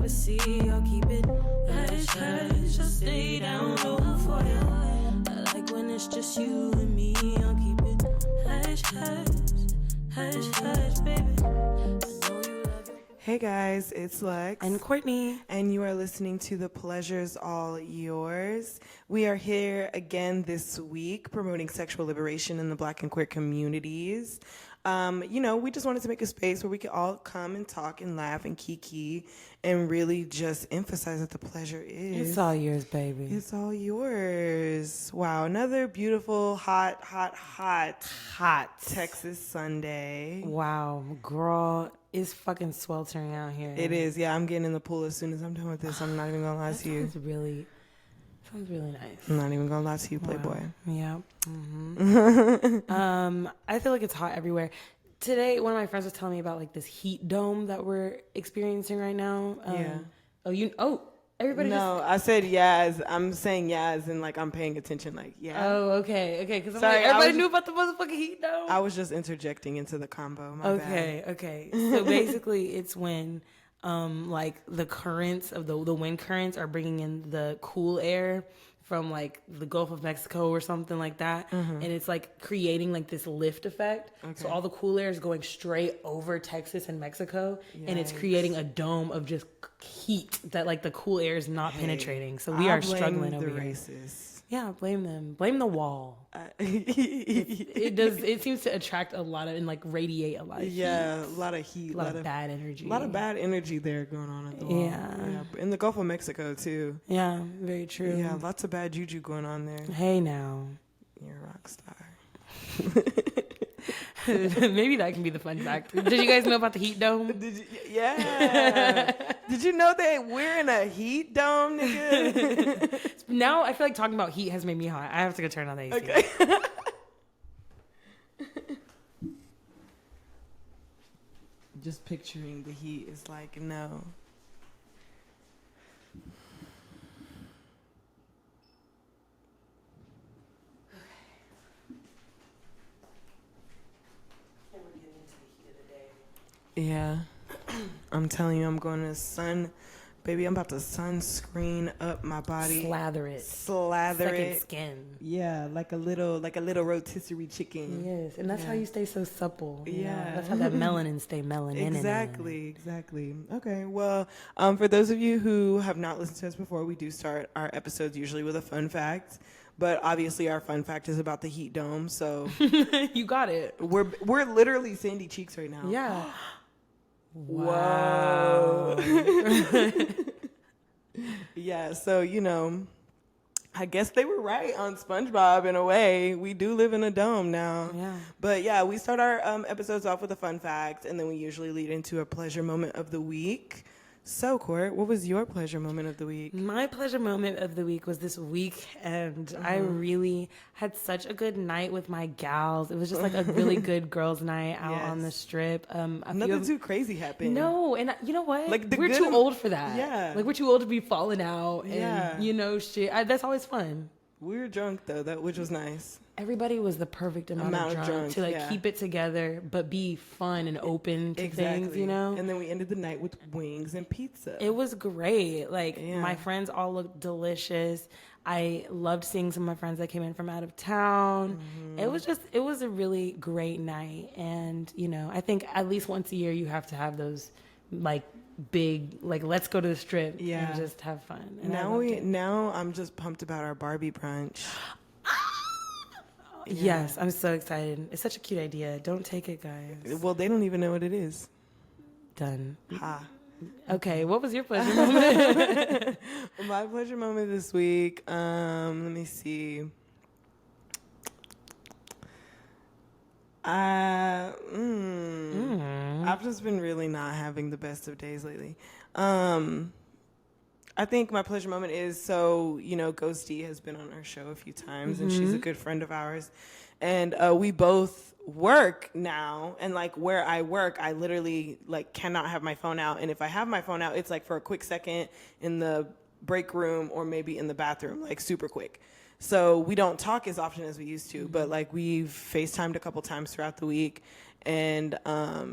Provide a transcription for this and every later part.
privacy, I'll keep it hush, hush. I'll stay down low for you. I like when it's just you and me, I'll keep it hush, hush, hush, hush, baby. I know you love it. Hey guys, it's Lex. And Courtney. And you are listening to The Pleasure's All Yours. We are here again this week promoting sexual liberation in the Black and queer communities. We just wanted to make a space where we could all come and talk and laugh and kiki and really just emphasize that the pleasure is... It's all yours, baby. It's all yours. Wow, another beautiful, hot Texas Sunday. Wow, girl, it's fucking sweltering out here. It is, yeah. I'm getting in the pool as soon as I'm done with this. I'm not even gonna lie to you. Sounds really nice. I'm not even gonna lie to you, Playboy. Wow. Yeah. Mm-hmm. I feel like it's hot everywhere. Today, one of my friends was telling me about like this heat dome that we're experiencing right now. Everybody. No, I said yes. I'm saying yes, and like I'm paying attention. Like yeah. Oh, okay. Because Sorry, everybody knew about the motherfucking heat dome. I was just interjecting into the combo. My bad. Okay. So basically, it's when like the currents of the wind currents are bringing in the cool air from like the Gulf of Mexico or something like that, and it's like creating like this lift effect. Okay. So all the cool air is going straight over Texas and Mexico, and it's creating a dome of just heat that like the cool air is not penetrating. So we are struggling over here. Racists. Yeah, blame them. Blame the wall. It seems to attract a lot of and like radiate a lot of heat. Yeah, a lot of heat. A lot of bad energy. A lot of bad energy there going on at the wall. Yeah. In the Gulf of Mexico too. Yeah, very true. Yeah, lots of bad juju going on there. Hey now. You're a rock star. Maybe that can be the fun fact. Did you guys know about the heat dome? Yeah. Did you know that we're in a heat dome, nigga? Now I feel like talking about heat has made me hot. I have to go turn on the AC. Okay. Just picturing the heat is like, no. Yeah, I'm telling you, I'm going to baby, I'm about to sunscreen up my body. Slather it. Second skin. Yeah, like a little rotisserie chicken. Yes, and that's how you stay so supple. Yeah. That's how that melanin stay melanin. Exactly. Okay, well, for those of you who have not listened to us before, we do start our episodes usually with a fun fact. But obviously our fun fact is about the heat dome, so... You got it. We're literally sandy cheeks right now. Yeah. Wow. Yeah, so, I guess they were right on SpongeBob in a way. We do live in a dome now. Yeah. But yeah, we start our episodes off with a fun fact, and then we usually lead into a pleasure moment of the week. So, Court, what was your pleasure moment of the week? My pleasure moment of the week was this week, and I really had such a good night with my gals. It was just like a really good girls' night out on the strip. Nothing too crazy happened. No, and you know what? Like we're too old for that. Yeah. Like, we're too old to be falling out and, shit. That's always fun. We were drunk, though, which was nice. Everybody was the perfect amount of drunk to keep it together, but be fun and open to things, And then we ended the night with wings and pizza. It was great. Like my friends all looked delicious. I loved seeing some of my friends that came in from out of town. It was a really great night. And, I think at least once a year you have to have those like big, like, let's go to the strip and just have fun. And now I'm just pumped about our Barbie brunch. Yes, I'm so excited. It's such a cute idea. Don't take it, guys. Well, they don't even know what it is. Done. Ha. Okay, what was your pleasure moment? My pleasure moment this week, let me see. I've just been really not having the best of days lately. I think my pleasure moment is, Ghosty has been on our show a few times, and she's a good friend of ours. And we both work now, and, like, where I work, I literally, like, cannot have my phone out. And if I have my phone out, it's, like, for a quick second in the break room or maybe in the bathroom, like, super quick. So we don't talk as often as we used to, but, like, we've FaceTimed a couple times throughout the week. And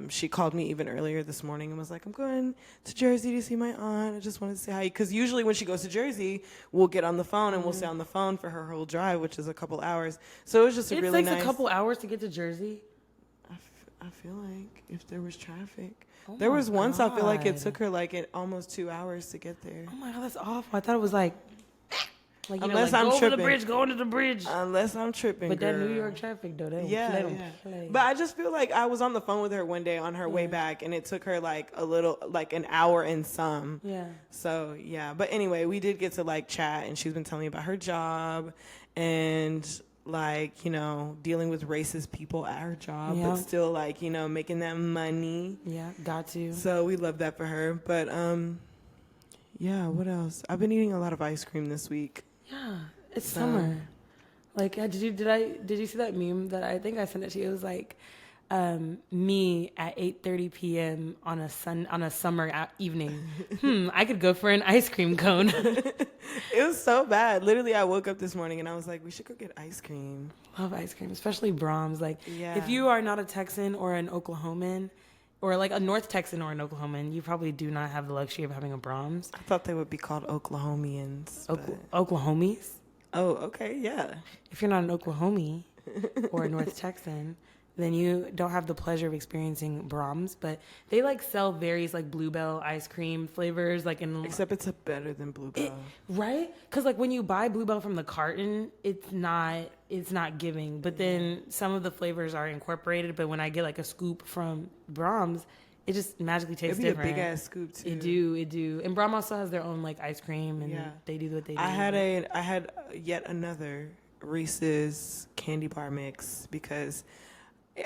she called me even earlier this morning and was like, I'm going to Jersey to see my aunt. I just wanted to say hi. Because usually when she goes to Jersey, we'll get on the phone and we'll stay on the phone for her whole drive, which is a couple hours. So it was just a really nice. It takes a couple hours to get to Jersey? I feel like if there was traffic. Oh there was once God. I feel like it took her like almost 2 hours to get there. Oh my God, that's awful. I thought it was like you unless know, like, I'm go tripping. over the bridge, go under the bridge. Unless I'm tripping, But girl. that New York traffic, though, they don't play. But I just feel like I was on the phone with her one day on her way back, and it took her like an hour and some. Yeah. So, yeah. But anyway, we did get to like chat, and she's been telling me about her job and like, you know, dealing with racist people at her job, but still like, you know, making that money. Yeah, got to. So we love that for her. But, yeah, what else? I've been eating a lot of ice cream this week. Yeah. It's summer. Like, did you see that meme that I think I sent it to you? It was like me at 8:30 p.m. on a summer evening. I could go for an ice cream cone. It was so bad. Literally, I woke up this morning and I was like, we should go get ice cream. Love ice cream, especially Brahms. Like, if you are not a Texan or an Oklahoman, or like a North Texan or an Oklahoman, you probably do not have the luxury of having a Brahms. I thought they would be called Oklahomians. Oklahomies? Oh, okay, yeah. If you're not an Oklahomie or a North Texan, then you don't have the pleasure of experiencing Brahms. But they like sell various like Bluebell ice cream flavors, like in except it's better than Bluebell, right? Because like when you buy Bluebell from the carton, it's not giving. But then some of the flavors are incorporated. But when I get like a scoop from Brahms, it just magically tastes different. It'd be a big ass scoop too. It do. And Brahms also has their own like ice cream, and they do what they do. I had yet another Reese's candy bar mix because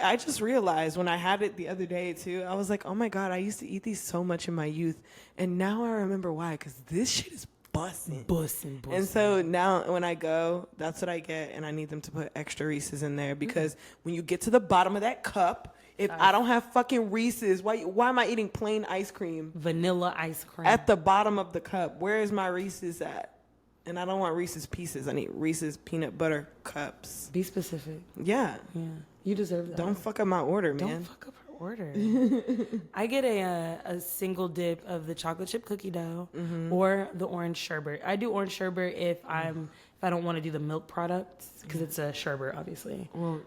I just realized when I had it the other day too, I was like, oh my God, I used to eat these so much in my youth, and now I remember why. Because this shit is bussin'. And so now when I go, that's what I get, and I need them to put extra Reese's in there because when you get to the bottom of that cup. If I don't have fucking Reese's, why am I eating plain ice cream? Vanilla ice cream. At the bottom of the cup. Where is my Reese's at? And I don't want Reese's Pieces. I need Reese's peanut butter cups. Be specific. Yeah. Yeah. You deserve that. Don't fuck up my order, man. Don't fuck up her order. I get a single dip of the chocolate chip cookie dough or the orange sherbet. I do orange sherbet if I don't want to do the milk products because it's a sherbet, obviously. Well,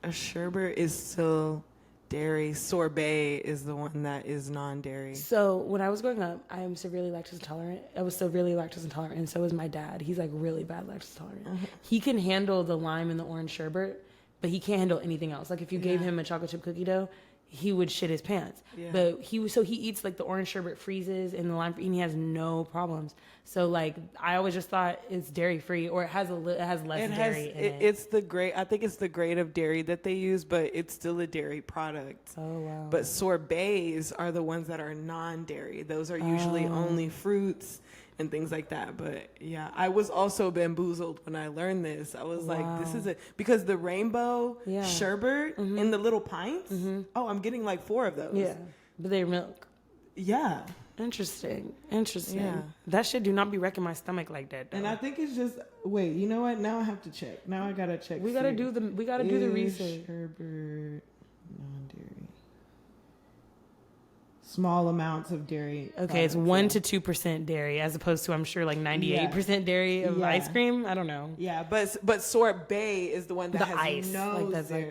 a sherbet is still dairy. Sorbet is the one that is non-dairy. So when I was growing up, I am severely lactose intolerant. I was severely lactose intolerant, and so is my dad. He's like really bad lactose intolerant. He can handle the lime and the orange sherbet, but he can't handle anything else. Like if you gave him a chocolate chip cookie dough, he would shit his pants. Yeah. But he eats like the orange sherbet freezes and the lime, and he has no problems. So like I always just thought it's dairy free, or it has less dairy in it. It's the grade. I think it's the grade of dairy that they use, but it's still a dairy product. Oh wow! But sorbets are the ones that are non-dairy. Those are usually only fruits and things like that. But yeah, I was also bamboozled when I learned this. I was like, this is because the rainbow sherbet in the little pints. Oh, I'm getting like 4 of those. Yeah, but they're milk. Yeah. Interesting. Yeah. That shit do not be wrecking my stomach like that, though. And I think it's just wait. You know what? Now I have to check. Now I gotta check. We gotta do the research. Sherbet non-dairy. Small amounts of dairy. Okay, it's 1 to 2% dairy, as opposed to I'm sure like 98% dairy of ice cream. I don't know. Yeah, but sorbet is the one that has ice.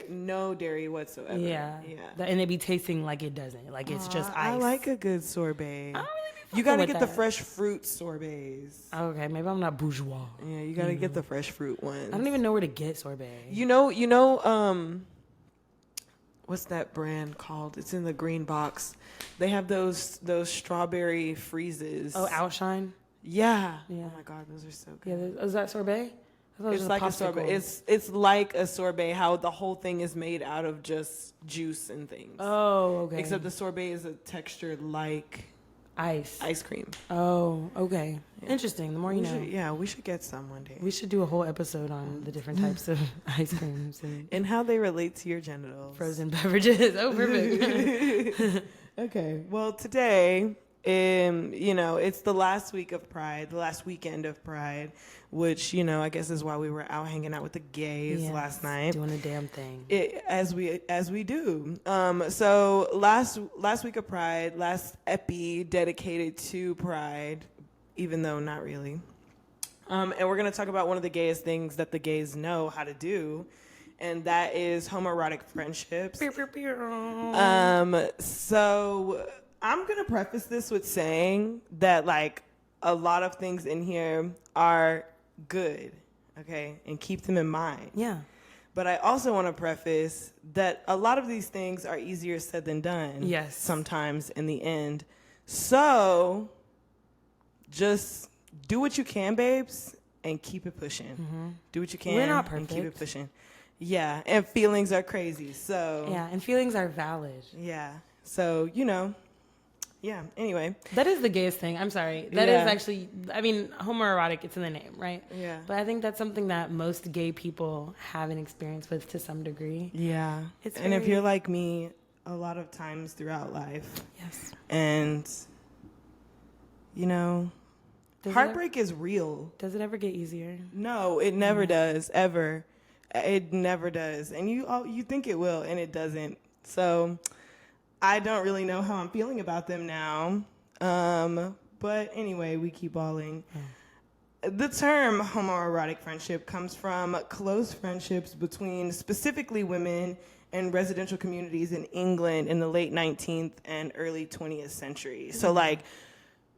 no dairy whatsoever. Yeah. And it be tasting like it doesn't. Like it's just ice. I like a good sorbet. I don't really be you gotta with get that. the fresh fruit sorbets. Okay, maybe I'm not bourgeois. Yeah, you gotta get the fresh fruit ones. I don't even know where to get sorbet. You know, what's that brand called? It's in the green box. They have those strawberry freezes. Oh, Outshine? Yeah. Oh my God, those are so good. Yeah, is that sorbet? I thought it was It's like a sorbet. It's like a sorbet. How the whole thing is made out of just juice and things. Oh, okay. Except the sorbet is a texture like ice cream. Oh, okay. Yeah. Interesting. The more you know. We should get some one day. We should do a whole episode on the different types of ice creams and how they relate to your genitals. Frozen beverages. Oh, perfect. Okay. Well, today It's the last week of Pride, the last weekend of Pride, which, I guess is why we were out hanging out with the gays last night. Doing a damn thing. As we do. So last week of Pride, last epi dedicated to Pride, even though not really. And we're going to talk about one of the gayest things that the gays know how to do, and that is homoerotic friendships. So I'm going to preface this with saying that, like, a lot of things in here are good, okay? And keep them in mind. Yeah. But I also want to preface that a lot of these things are easier said than done. Yes. Sometimes in the end. So just do what you can, babes, and keep it pushing. Mm-hmm. Do what you can. We're not perfect. And keep it pushing. Yeah, and feelings are crazy. So yeah, and feelings are valid. Yeah. So, yeah, anyway. That is the gayest thing. I'm sorry. That is actually, homoerotic, it's in the name, right? Yeah. But I think that's something that most gay people have an experience with to some degree. Yeah. And if you're like me, a lot of times throughout life. Yes. And, heartbreak is real. Does it ever get easier? No, it never does, ever. It never does. And you think it will, and it doesn't. So I don't really know how I'm feeling about them now. But anyway, we keep balling. The term homoerotic friendship comes from close friendships between specifically women in residential communities in England in the late 19th and early 20th century. So, like,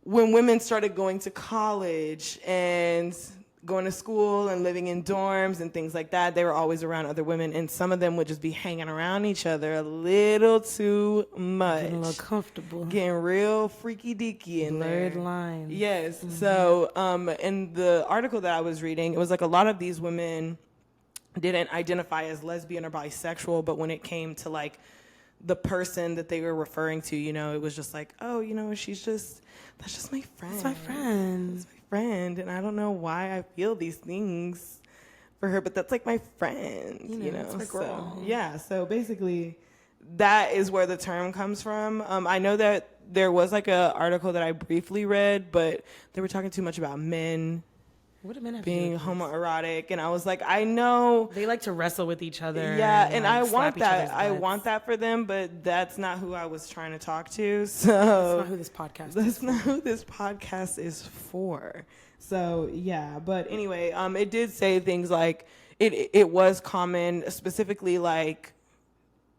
when women started going to college and going to school and living in dorms and things like that, they were always around other women, and some of them would just be hanging around each other a little too much. Getting a little comfortable. Getting real freaky deaky in there. Blurred lines. Yes. Mm-hmm. So in the article that I was reading, it was like a lot of these women didn't identify as lesbian or bisexual, but when it came to, like, the person that they were referring to, it was just like, oh, that's just my friend. That's my friend. That's my friend. And I don't know why I feel these things for her, but that's like my friend, That's my girl. So, yeah. So basically that is where the term comes from. I know that there was like a article that I briefly read, but they were talking too much about men What do men have being to do with homoerotic, and I was like, I know they like to wrestle with each other. Yeah, and like, I want that. I butts. want that for them, but that's not who I was trying to talk to. So that's not who this podcast is. That's not who this podcast is for. So yeah, but anyway, it did say things like it was common, specifically like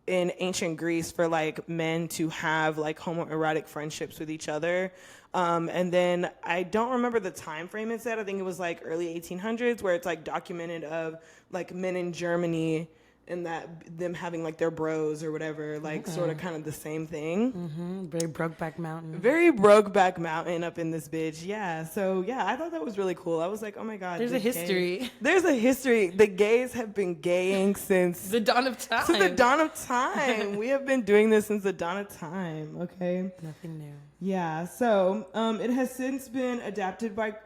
in ancient Greece, for like men to have like homoerotic friendships with each other. And then I don't remember the time frame it said. I think it was like early 1800s, where it's like documented of like men in Germany and that them having like their bros or whatever, like sort of kind of the same thing. Mm-hmm. Very Brokeback Mountain. Very Brokeback Mountain up in this bitch. Yeah. So yeah, I thought that was really cool. I was like, oh my God. There's a history. There's a history. The gays have been gaying since the dawn of time. Since the dawn of time. We have been doing this since the dawn of time. Okay. Nothing new. Yeah. So it has since been adapted by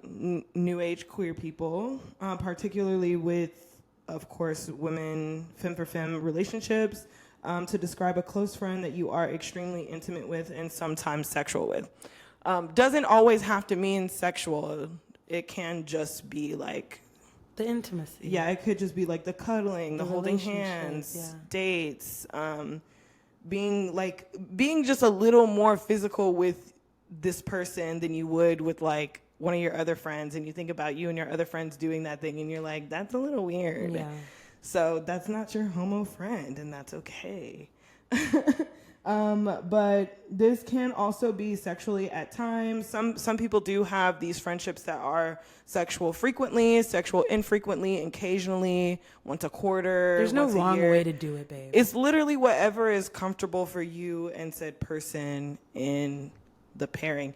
new age queer people, particularly with, of course, women, femme for femme relationships, to describe a close friend that you are extremely intimate with and sometimes sexual with. Doesn't always have to mean sexual. It can just be like the intimacy. Yeah, it could just be like the cuddling, the holding hands, dates, being just a little more physical with this person than you would with like one of your other friends, and you think about you and your other friends doing that thing, and you're like, that's a little weird. Yeah. So that's not your homo friend, and that's okay. But this can also be sexually at times. Some people do have these friendships that are sexual frequently, sexual infrequently, occasionally, once a quarter. There's no once a wrong year. way to do it, babe. It's literally whatever is comfortable for you and said person in the pairing.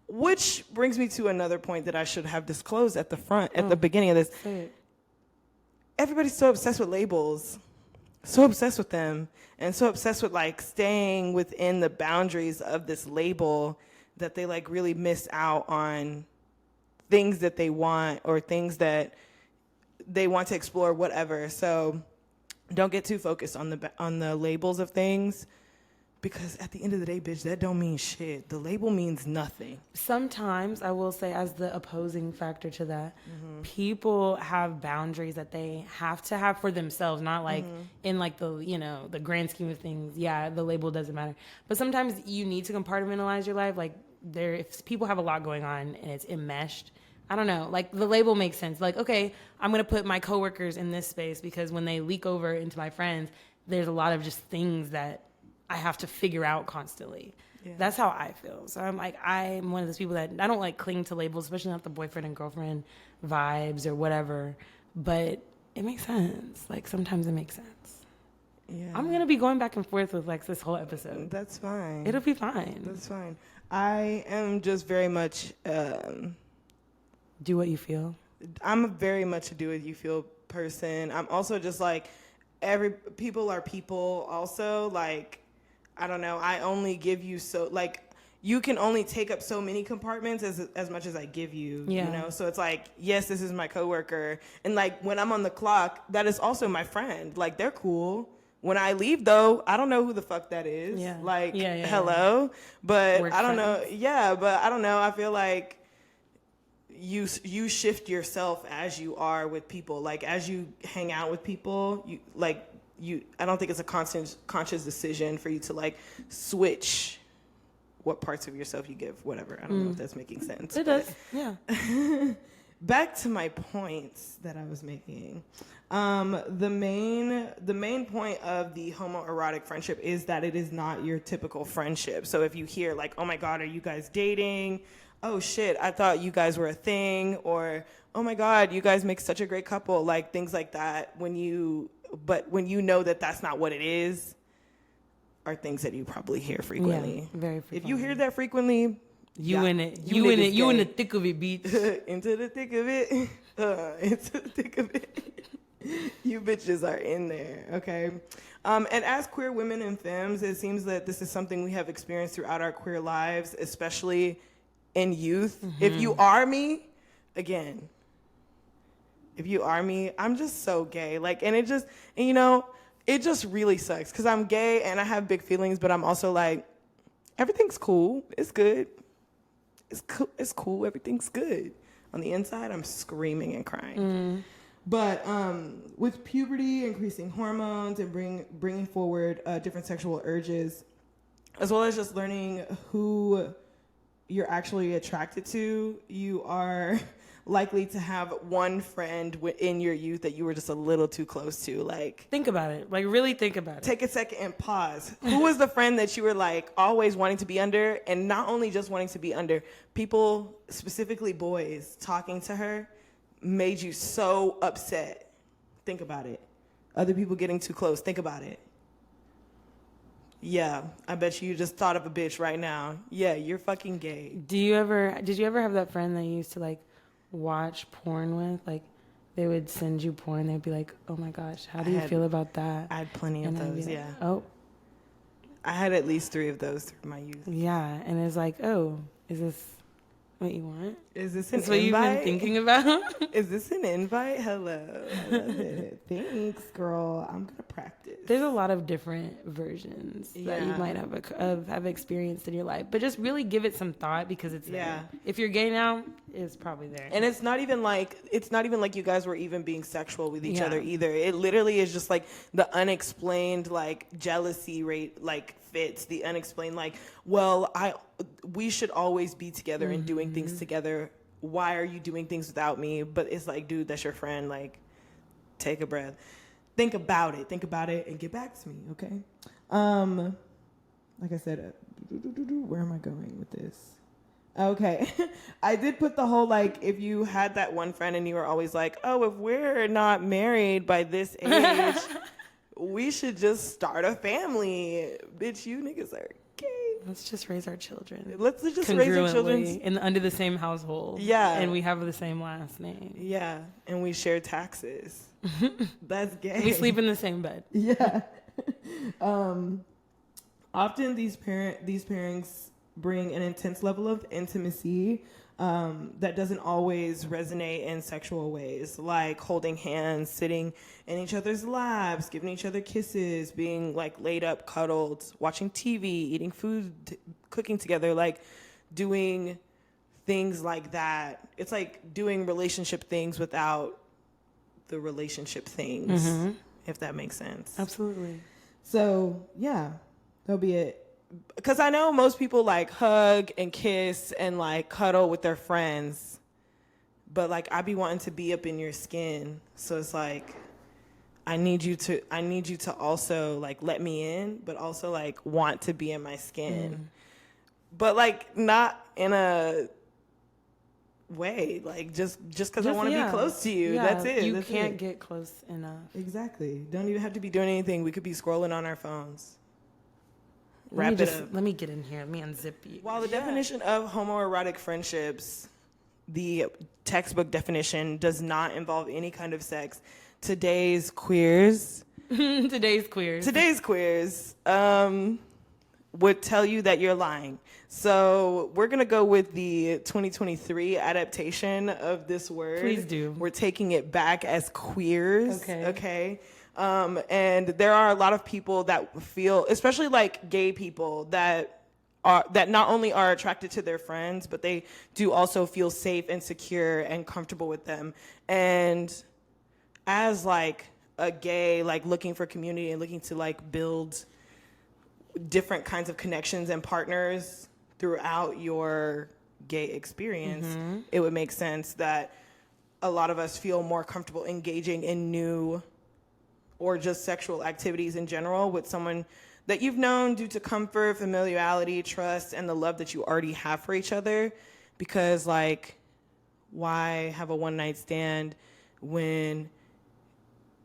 Which brings me to another point that I should have disclosed at the beginning of this. Everybody's so obsessed with labels, so obsessed with them, and so obsessed with like staying within the boundaries of this label that they like really miss out on things that they want or things that they want to explore, whatever. So don't get too focused on the labels of things. because at the end of the day, bitch, that don't mean shit. The label means nothing. Sometimes I will say, as the opposing factor to that, people have boundaries that they have to have for themselves, not like in like the, you know, the grand scheme of things. Yeah, the label doesn't matter. But sometimes you need to compartmentalize your life. Like if people have a lot going on and it's enmeshed, I don't know, like the label makes sense. Like, okay, I'm going to put my coworkers in this space because when they leak over into my friends, there's a lot of just things that I have to figure out constantly. Yeah. That's how I feel. So I'm like, I'm one of those people that I don't like cling to labels, especially not the boyfriend and girlfriend vibes or whatever. But it makes sense. Like sometimes it makes sense. Yeah. I'm going to be going back and forth with like this whole episode. That's fine. It'll be fine. That's fine. I am just very much... do what you feel. I'm very much a do what you feel person. I'm also just like, people are people also. Like, I don't know. I only give you so, like, you can only take up so many compartments as much as I give you, you know? So it's like, yes, this is my coworker. And like, when I'm on the clock, that is also my friend. Like, they're cool. When I leave, though, I don't know who the fuck that is. Yeah. Like, hello. But work I don't friends. Know. Yeah, but I don't know. I feel like you shift yourself as you are with people. Like, as you hang out with people, I don't think it's a conscious decision for you to like switch what parts of yourself you give, whatever. I don't know if that's making sense. It does, yeah. Back to my points that I was making. The main point of the homoerotic friendship is that it is not your typical friendship. So if you hear like, oh my God, are you guys dating? Oh shit, I thought you guys were a thing. Or, oh my God, you guys make such a great couple. Like things like that. When you know that that's not what it is, are things that you probably hear frequently. Yeah, very frequently. If you hear that frequently, you in the thick of it, bitch. Into the thick of it. Into the thick of it. You bitches are in there, okay? And as queer women and femmes, it seems that this is something we have experienced throughout our queer lives, especially in youth. If you are me, again, if you are me, I'm just so gay. Like, and it just really sucks because I'm gay and I have big feelings, but I'm also like, everything's cool. It's good. It's cool. Everything's good. On the inside, I'm screaming and crying. But with puberty, increasing hormones, and bringing forward different sexual urges, as well as just learning who you're actually attracted to, you are likely to have one friend in your youth that you were just a little too close to. Like, think about it. Like, really think about it. Take a second and pause. Who was the friend that you were like always wanting to be under, and not only just wanting to be under, people, specifically boys, talking to her made you so upset? Think about it. Other people getting too close. Think about it. Yeah, I bet you just thought of a bitch right now. Yeah, you're fucking gay. Did you ever have that friend that you used to like watch porn with? Like, they would send you porn. They'd be like, oh my gosh, how do you feel about that? I had plenty of those, like, oh. I had at least 3 of those through my youth. Yeah, and it's like, oh, is this what you want? Is this an invite? What you've been thinking about? Is this an invite? Hello. I love it. Thanks, girl. I'm going to practice. There's a lot of different versions that you might have experienced in your life. But just really give it some thought because it's there. If you're gay now, it's probably there. And it's not even like you guys were even being sexual with each other either. It literally is just like the unexplained like jealousy rate like fits, the unexplained like, well, we should always be together and doing things together. Why are you doing things without me? But it's like, dude, that's your friend. Like, take a breath. Think about it and get back to me, okay? Like I said, where am I going with this? Okay. I did put the whole, like, if you had that one friend and you were always like, oh, if we're not married by this age, we should just start a family. Bitch, you niggas are gay. Let's just raise our children. Let's just raise our children under the same household. Yeah. And we have the same last name. Yeah. And we share taxes. That's gay. We sleep in the same bed. Yeah. Often these pairings bring an intense level of intimacy that doesn't always resonate in sexual ways, like holding hands, sitting in each other's laps, giving each other kisses, being like laid up, cuddled, watching TV, eating food, cooking together, like doing things like that. It's like doing relationship things without the relationship things, if that makes sense. Absolutely. So yeah, that'll be it. Because I know most people like hug and kiss and like cuddle with their friends, but like I be wanting to be up in your skin. So it's like I need you to also like let me in, but also like want to be in my skin, but like not in a way like just because I want to be close to you. Yeah, that's it. You that's can't it. get close enough. Exactly. Don't even have to be doing anything. We could be scrolling on our phones. Let me get in here. Let me unzip you. While the definition of homoerotic friendships, the textbook definition, does not involve any kind of sex, today's queers would tell you that you're lying. So we're going to go with the 2023 adaptation of this word. Please do. We're taking it back as queers. Okay. And there are a lot of people that feel, especially like gay people, that not only are attracted to their friends, but they do also feel safe and secure and comfortable with them. And as like a gay, like looking for community and looking to like build different kinds of connections and partners throughout your gay experience, it would make sense that a lot of us feel more comfortable engaging in new or just sexual activities in general with someone that you've known due to comfort, familiarity, trust, and the love that you already have for each other. Because like, why have a one night stand when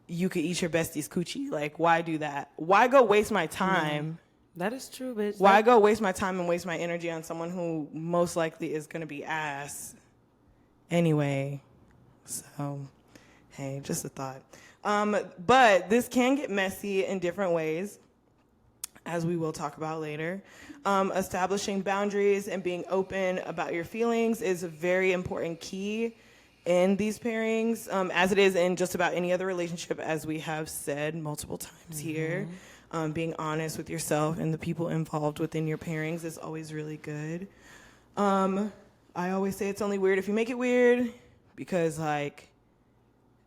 you could eat your bestie's coochie? Like, why do that? Why go waste my time? That is true, bitch. Why go waste my time and waste my energy on someone who most likely is going to be ass anyway? So, hey, just a thought. But this can get messy in different ways, as we will talk about later. Establishing boundaries and being open about your feelings is a very important key in these pairings, as it is in just about any other relationship, as we have said multiple times here. Being honest with yourself and the people involved within your pairings is always really good. I always say it's only weird if you make it weird, because like,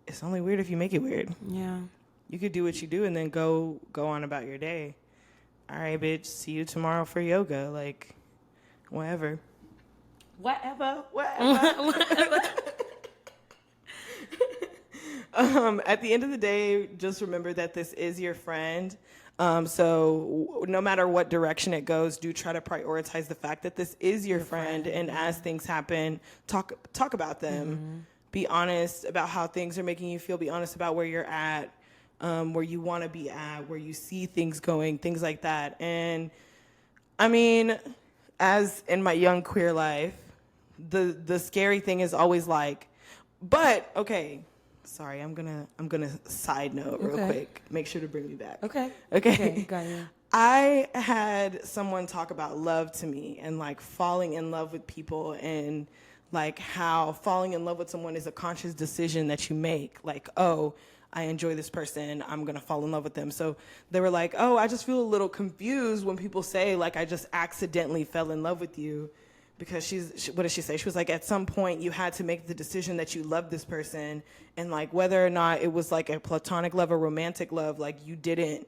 it's only weird if you make it weird. Yeah. You could do what you do and then go on about your day. All right, bitch, see you tomorrow for yoga. Like, whatever. At the end of the day, just remember that this is your friend. So no matter what direction it goes, do try to prioritize the fact that this is your friend. And as things happen, talk about them. Be honest about how things are making you feel. Be honest about where you're at, where you want to be at, where you see things going, things like that. And I mean, as in my young queer life, the scary thing is always like, but okay, sorry, I'm gonna side note real quick. Make sure to bring me back. Okay. Got you. I had someone talk about love to me and like falling in love with people, and like how falling in love with someone is a conscious decision that you make. Like, oh, I enjoy this person, I'm gonna fall in love with them. So they were like, oh, I just feel a little confused when people say like I just accidentally fell in love with you. Because what did she say? She was like, at some point you had to make the decision that you loved this person, and like whether or not it was like a platonic love or romantic love, like you didn't.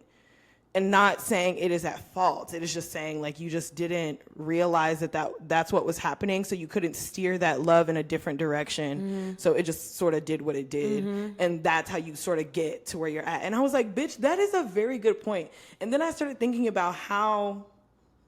And not saying it is at fault. It is just saying like you just didn't realize that's what was happening, so you couldn't steer that love in a different direction. So it just sort of did what it did. And that's how you sort of get to where you're at. And I was like, bitch, that is a very good point. And then I started thinking about how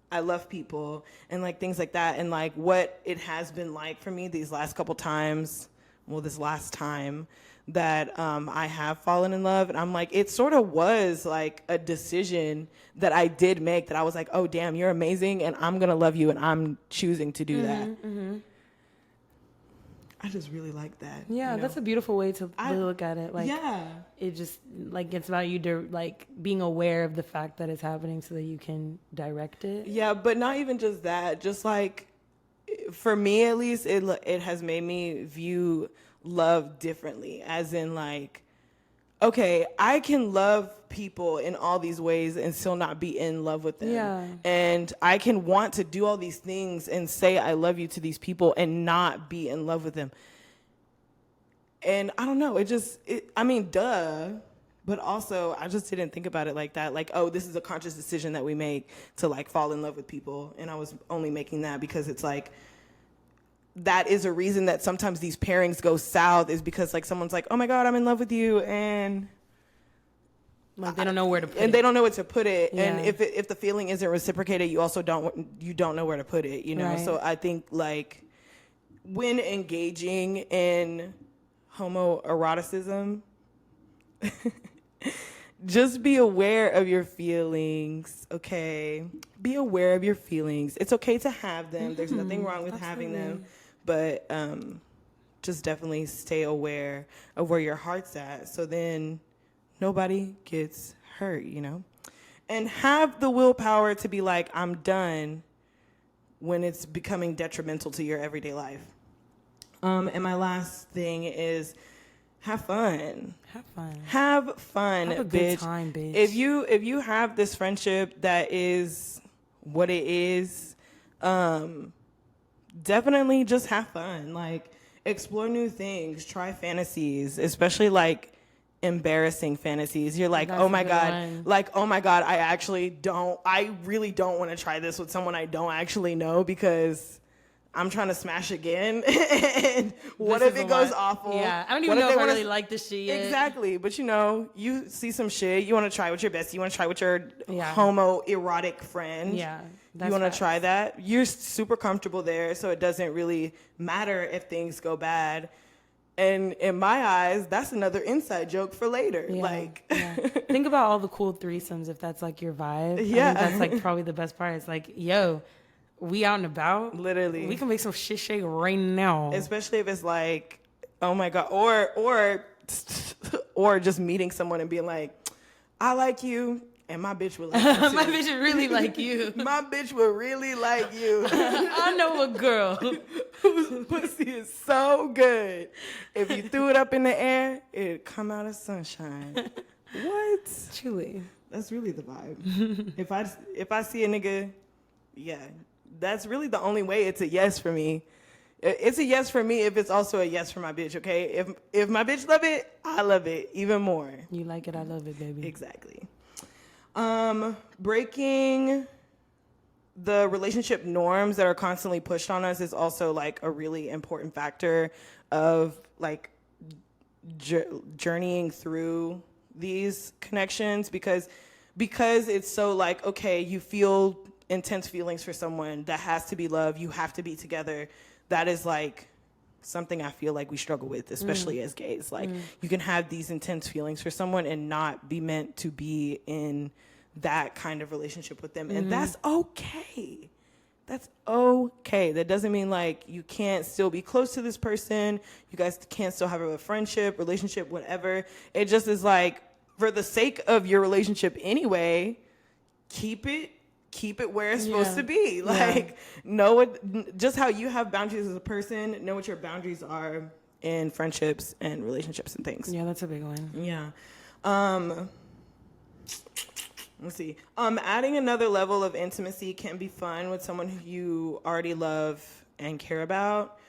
I love people and like things like that, and like what it has been like for me these last couple times, this last time that I have fallen in love. And I'm like, it sort of was like a decision that I did make, that I was like, oh damn, you're amazing and I'm gonna love you, and I'm choosing to do that. I just really like that. Yeah, you know? that's a beautiful way to look at it. Like, it just like it's about you like being aware of the fact that it's happening so that you can direct it. Yeah, but not even just that. Just like, for me at least, it has made me view love differently. As in, like, okay, I can love people in all these ways and still not be in love with them. Yeah. And I can want to do all these things and say I love you to these people and not be in love with them. And I don't know, I mean, duh. But also, I just didn't think about it like that. Like, oh, this is a conscious decision that we make to, like, fall in love with people. And I was only making that because it's like, that is a reason that sometimes these pairings go south, is because, like, someone's like, oh my God, I'm in love with you. And like, they don't know where to put it. And they don't know where to put it. Yeah. And if the feeling isn't reciprocated, you also don't know where to put it, you know? Right. So I think, like, when engaging in homoeroticism, just be aware of your feelings, okay? Be aware of your feelings. It's okay to have them. There's nothing wrong with having them. But just definitely stay aware of where your heart's at, so then nobody gets hurt, you know? And have the willpower to be like, I'm done, when it's becoming detrimental to your everyday life. And my last thing is, have fun. Have fun. Have fun, have a bitch. good time, bitch. If you have this friendship that is what it is, definitely just have fun. Like, explore new things, try fantasies, especially like embarrassing fantasies. You're like, oh my God, I really don't want to try this with someone I don't actually know, because I'm trying to smash again. And what if it goes awful? Yeah, I don't even know if I really like this shit yet. Exactly. But, you know, you see some shit, you want to try with your bestie, you want to try with your homoerotic friend. Yeah. You want to try that? You're super comfortable there, so it doesn't really matter if things go bad. And in my eyes, that's another inside joke for later. Yeah, like, think about all the cool threesomes if that's like your vibe. Yeah. I think that's like probably the best part. It's like, yo, we out and about. Literally. We can make some shit shake right now. Especially if it's like, oh my God, or just meeting someone and being like, I like you, and my bitch will like you too. My bitch would really like you. My bitch will really like you. I know a girl whose pussy is so good. If you threw it up in the air, it'd come out as sunshine. What? Truly. That's really the vibe. If I see a nigga, yeah, that's really the only way it's a yes for me. It's a yes for me if it's also a yes for my bitch, okay? If my bitch love it, I love it even more. You like it, I love it, baby. Exactly. Breaking the relationship norms that are constantly pushed on us is also like a really important factor of like journeying through these connections, because it's so like, okay, you feel intense feelings for someone that has to be love, you have to be together. That is like something I feel like we struggle with, especially as gays. Like, you can have these intense feelings for someone and not be meant to be in that kind of relationship with them. And that's okay. That's okay. That doesn't mean like you can't still be close to this person. You guys can't still have a friendship, relationship, whatever. It just is like, for the sake of your relationship anyway, keep it where it's supposed to be. Like, know what, just how you have boundaries as a person, know what your boundaries are in friendships and relationships and things. Yeah, that's a big one. Yeah. Let's see. Adding another level of intimacy can be fun with someone who you already love and care about.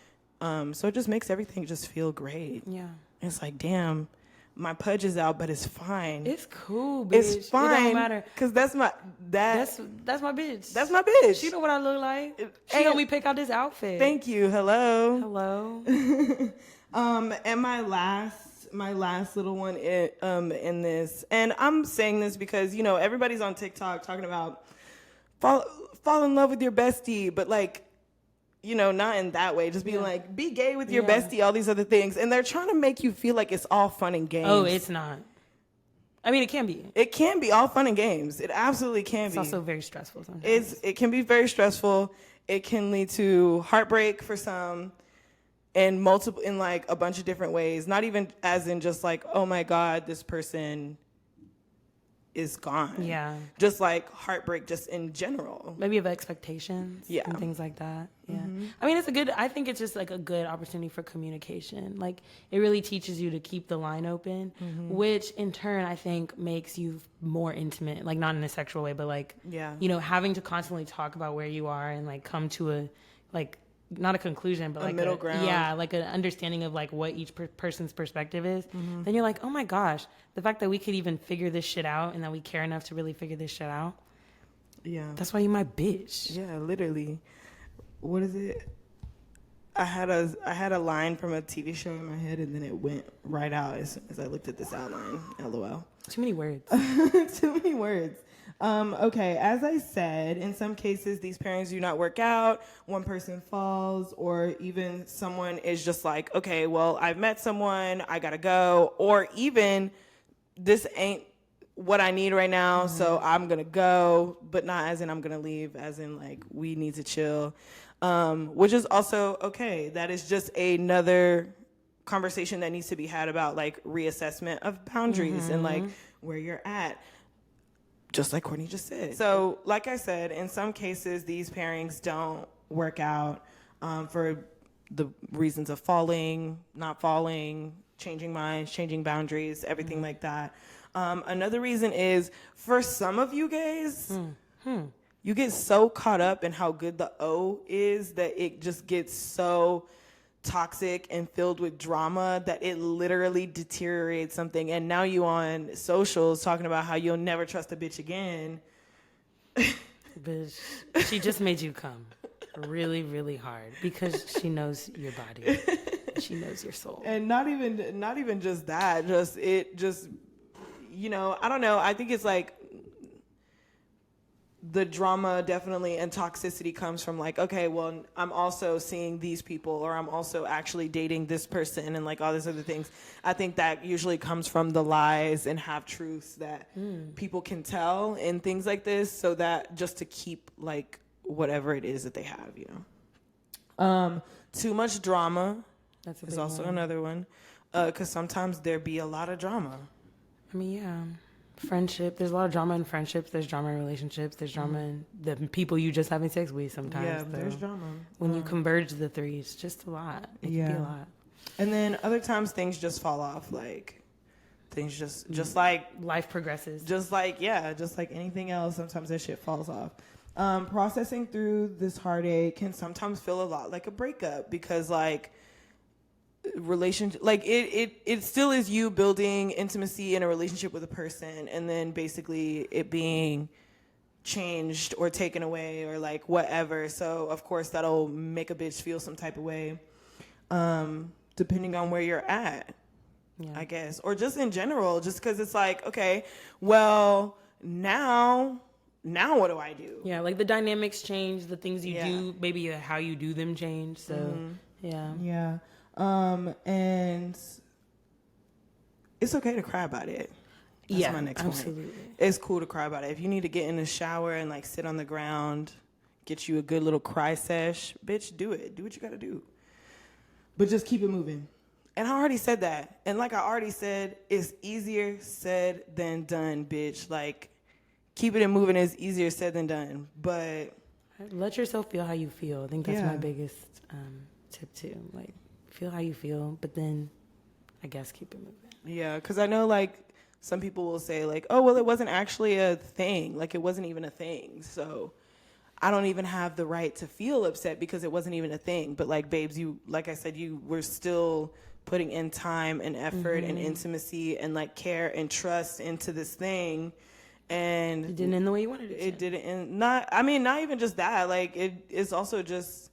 So it just makes everything just feel great. Yeah. It's like, damn, my pudge is out, but it's fine. It's cool, bitch. It's fine. It don't matter. Cause that's my That's my bitch. That's my bitch. She know what I look like. She helped me pick out this outfit. Thank you. Hello. Hello. And my last little one in this, and I'm saying this because, you know, everybody's on TikTok talking about fall in love with your bestie, but like, you know, not in that way. Just being like, be gay with your bestie, all these other things. And they're trying to make you feel like it's all fun and games. Oh, it's not. I mean, it can be. It can be all fun and games. It absolutely can be. It's also very stressful sometimes. It can be very stressful. It can lead to heartbreak for some. in like a bunch of different ways, not even as in just like, oh my God, this person is gone. Yeah. Just like heartbreak just in general. Maybe of expectations and things like that. Yeah. I mean, I think it's just like a good opportunity for communication. Like it really teaches you to keep the line open, which in turn I think makes you more intimate, like not in a sexual way, but like, you know, having to constantly talk about where you are and like come to a, like, not a conclusion, but like middle ground. Yeah, like an understanding of like what each person's perspective is. Then you're like, oh my gosh, the fact that we could even figure this shit out and that we care enough to really figure this shit out. Yeah. That's why you my bitch. Yeah, literally. What is it? I had a line from a TV show in my head and then it went right out as I looked at this outline. LOL. Too many words. Too many words. Okay, as I said, in some cases, these pairings do not work out. One person falls, or even someone is just like, okay, well, I've met someone, I gotta go. Or even, this ain't what I need right now, so I'm gonna go, but not as in I'm gonna leave, as in like, we need to chill. Which is also okay. That is just another conversation that needs to be had about like reassessment of boundaries and like where you're at. Just like Courtney just said. So, like I said, in some cases, these pairings don't work out for the reasons of falling, not falling, changing minds, changing boundaries, everything like that. Another reason is for some of you guys, you get so caught up in how good the O is that it just gets so toxic and filled with drama that it literally deteriorates something, and now you on socials talking about how you'll never trust a bitch again. Bitch, she just made you come really, really hard because she knows your body. She knows your soul. And not even just that, you know, I don't know, I think it's like the drama definitely and toxicity comes from like, okay, well, I'm also seeing these people, or I'm also actually dating this person, and like all these other things. I think that usually comes from the lies and half truths that people can tell and things like this, so that just to keep like whatever it is that they have, you know. Too much drama is also another one, because sometimes there be a lot of drama. I mean, yeah. Friendship. There's a lot of drama in friendships. There's drama in relationships. There's drama in the people you just having sex with sometimes. Yeah, there's drama. When you converge the three, it's just a lot. It can be a lot. And then other times things just fall off. Like things just like life progresses. Just like anything else, sometimes that shit falls off. Processing through this heartache can sometimes feel a lot like a breakup, because like relationship, like it still is you building intimacy in a relationship with a person, and then basically it being changed or taken away or like whatever. So of course that'll make a bitch feel some type of way, depending on where you're at, I guess, or just in general, just because it's like, okay, well, now what do I do? Yeah, like the dynamics change, the things you do, maybe how you do them change. So yeah. And it's okay to cry about it. That's my next absolutely. point. It's cool to cry about it. If you need to get in the shower and like sit on the ground, get you a good little cry sesh, bitch, do it. Do what you gotta do. But just keep it moving. And I already said that. And like I already said, it's easier said than done, bitch. Like, keeping it moving is easier said than done. But let yourself feel how you feel. I think that's my biggest tip too. Like, feel how you feel, but then I guess keep it moving. Yeah, because I know like some people will say like, oh, well, it wasn't actually a thing. Like it wasn't even a thing. So I don't even have the right to feel upset because it wasn't even a thing. But like, babes, you, like I said, you were still putting in time and effort and intimacy and like care and trust into this thing. And it didn't end the way you wanted it to. It didn't end. Not even just that. Like it's also just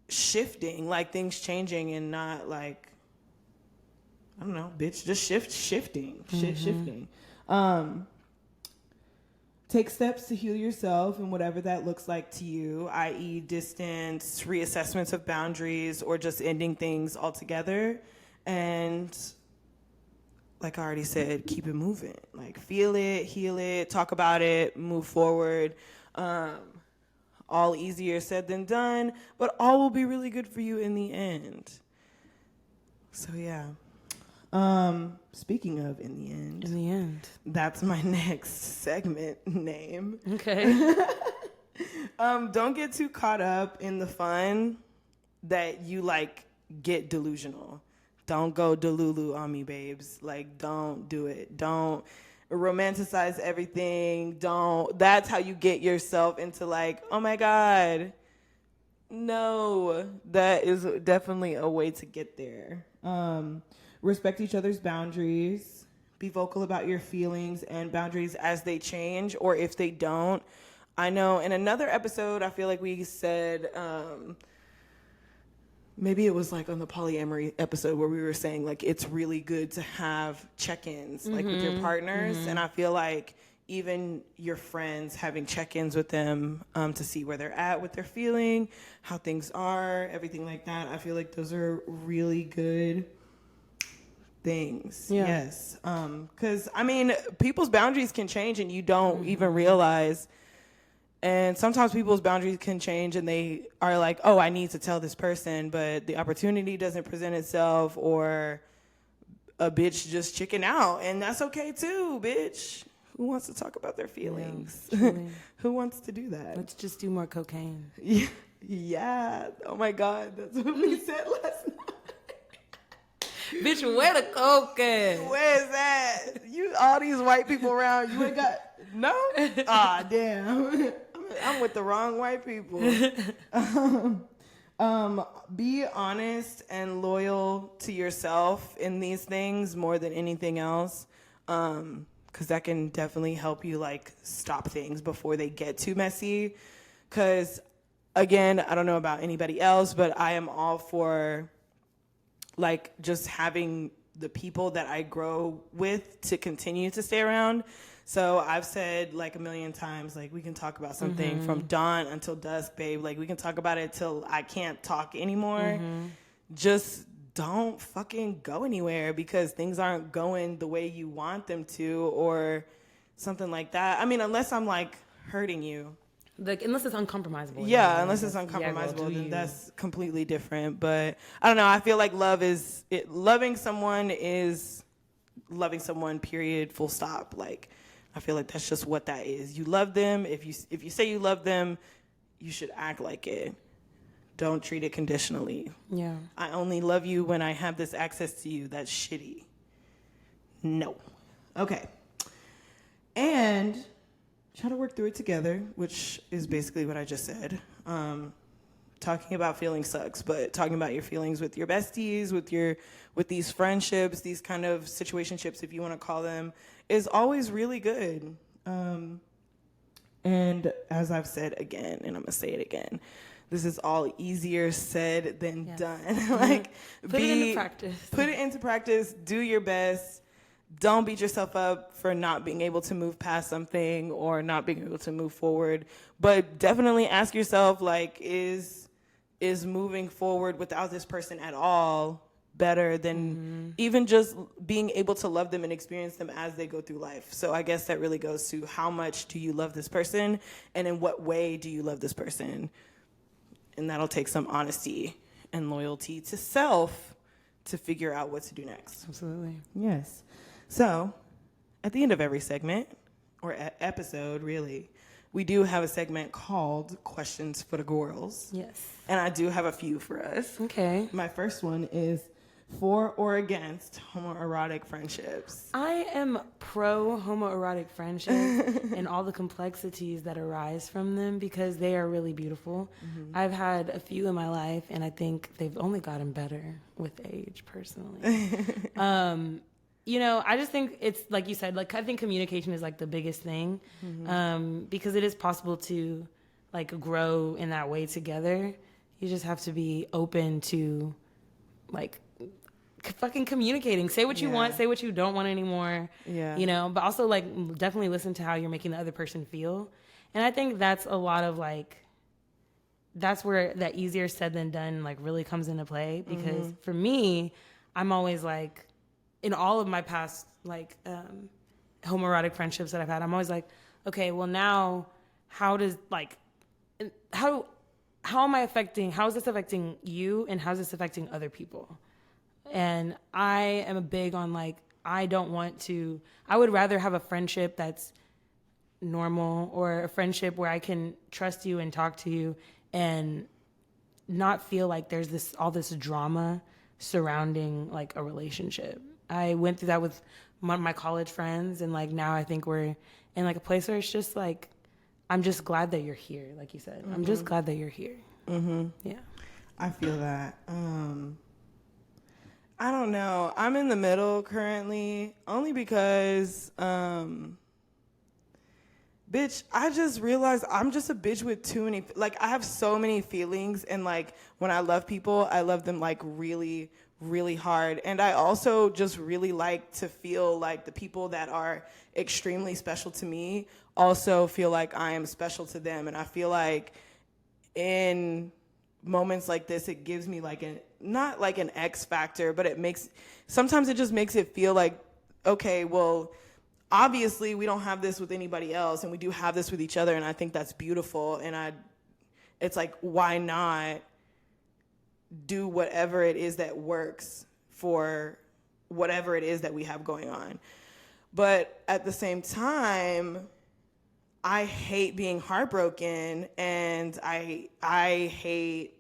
shifting, like things changing, and not like, I don't know, bitch, just shifting. Take steps to heal yourself and whatever that looks like to you, i.e. distance, reassessments of boundaries, or just ending things altogether. And like I already said, keep it moving. Like feel it, heal it, talk about it, move forward. all easier said than done, but all will be really good for you in the end. So yeah. Speaking of in the end, that's my next segment name. Okay. Don't get too caught up in the fun that you like get delusional. Don't go delulu on me, babes. Like, don't do it. Don't romanticize everything. That's how you get yourself into like, oh my God. No, that is definitely a way to get there. Respect each other's boundaries. Be vocal about your feelings and boundaries as they change or if they don't. I know in another episode, I feel like we said, maybe it was like on the polyamory episode where we were saying like it's really good to have check-ins like with your partners. And I feel like even your friends having check-ins with them to see where they're at, what they're feeling, how things are, everything like that. I feel like those are really good things. Yeah. Yes. Because, I mean, people's boundaries can change and you don't even realize. And sometimes people's boundaries can change and they are like, oh, I need to tell this person, but the opportunity doesn't present itself or a bitch just chicken out. And that's okay too, bitch. Who wants to talk about their feelings? Yeah, who wants to do that? Let's just do more cocaine. Yeah. Yeah. Oh my God. That's what we said last night. Bitch, where the cocaine? Where is that? You, all these white people around, you ain't got, no? Ah, damn. I'm with the wrong white people. Be honest and loyal to yourself in these things more than anything else. Because that can definitely help you like stop things before they get too messy. Because again, I don't know about anybody else, but I am all for like just having the people that I grow with to continue to stay around. So I've said like a million times, like we can talk about something from dawn until dusk, babe. Like we can talk about it till I can't talk anymore. Just don't fucking go anywhere because things aren't going the way you want them to or something like that. I mean, unless I'm like hurting you. Like, unless it's uncompromisable. Yeah, unless it's uncompromisable, then that's completely different. But I don't know. I feel like loving someone is loving someone, period, full stop. Like, I feel like that's just what that is. You love them. If you say you love them, you should act like it. Don't treat it conditionally. Yeah. I only love you when I have this access to you. That's shitty. No. Okay. And try to work through it together, which is basically what I just said. Talking about feelings sucks, but talking about your feelings with your besties, with these friendships, these kind of situationships, if you want to call them, is always really good. And as I've said again, and I'm gonna say it again, this is all easier said than done. Like, put it into practice. Put it into practice. Do your best. Don't beat yourself up for not being able to move past something or not being able to move forward. But definitely ask yourself, like, is moving forward without this person at all better than even just being able to love them and experience them as they go through life? So I guess that really goes to how much do you love this person and in what way do you love this person? And that'll take some honesty and loyalty to self to figure out what to do next. Absolutely. Yes. So, at the end of every segment, or episode, really, we do have a segment called Questions for the Girls. Yes. And I do have a few for us. Okay. My first one is, for or against homoerotic friendships? I am pro homoerotic friendships and all the complexities that arise from them because they are really beautiful. I've had a few in my life, and I think they've only gotten better with age, personally. You know, I just think it's like you said, like I think communication is like the biggest thing, because it is possible to like grow in that way together. You just have to be open to like fucking communicating. Say what you want, say what you don't want anymore. Yeah. You know, but also like definitely listen to how you're making the other person feel. And I think that's a lot of like, that's where that easier said than done like really comes into play because for me, I'm always like, in all of my past like homoerotic friendships that I've had, I'm always like, okay, well now how does like how is this affecting you, and how's this affecting other people? And I am a big on like, I would rather have a friendship that's normal, or a friendship where I can trust you and talk to you and not feel like there's all this drama surrounding like a relationship. I went through that with my college friends, and like now I think we're in like a place where it's just like, I'm just glad that you're here. Like you said, I'm just glad that you're here. Yeah. I feel that. I don't know. I'm in the middle currently, only because, bitch, I just realized I'm just a bitch with too many, like, I have so many feelings, and, like, when I love people, I love them, like, really, really hard. And I also just really like to feel like the people that are extremely special to me also feel like I am special to them. And I feel like in moments like this, it gives me, like, not like an X factor, but sometimes it just makes it feel like, okay, well, obviously we don't have this with anybody else, and we do have this with each other, and I think that's beautiful. And it's like, why not do whatever it is that works for whatever it is that we have going on? But at the same time, I hate being heartbroken, and I hate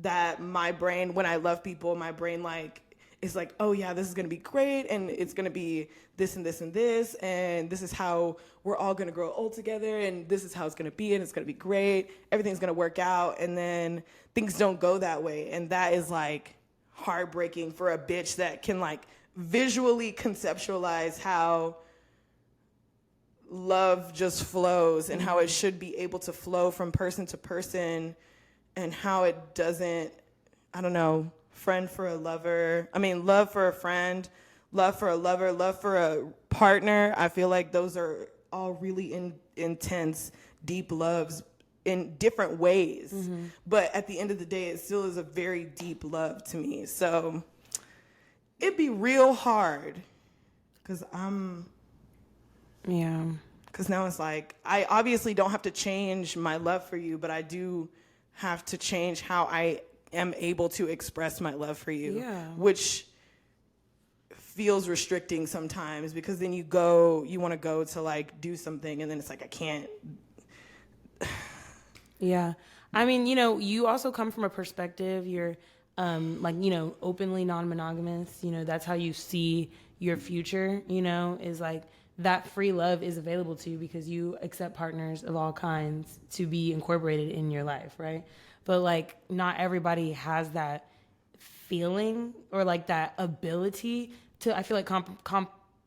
that my brain, when I love people, my brain like is like, oh yeah, this is gonna be great, and it's gonna be this and this and this, and this is how we're all gonna grow old together, and this is how it's gonna be, and it's gonna be great, everything's gonna work out. And then things don't go that way, and that is like heartbreaking for a bitch that can like visually conceptualize how love just flows, and how it should be able to flow from person to person, and how it doesn't, I don't know, friend for a lover. I mean, love for a friend, love for a lover, love for a partner. I feel like those are all really intense, deep loves in different ways. But at the end of the day, it still is a very deep love to me. So it'd be real hard, because because now it's like, I obviously don't have to change my love for you, but I do have to change how I am able to express my love for you, which feels restricting sometimes, because then you want to go to like do something, and then it's like, I can't. Yeah. I mean, you also come from a perspective, you're like, openly non-monogamous, that's how you see your future, is like, that free love is available to you because you accept partners of all kinds to be incorporated in your life, right? But like, not everybody has that feeling or like that ability to, I feel like,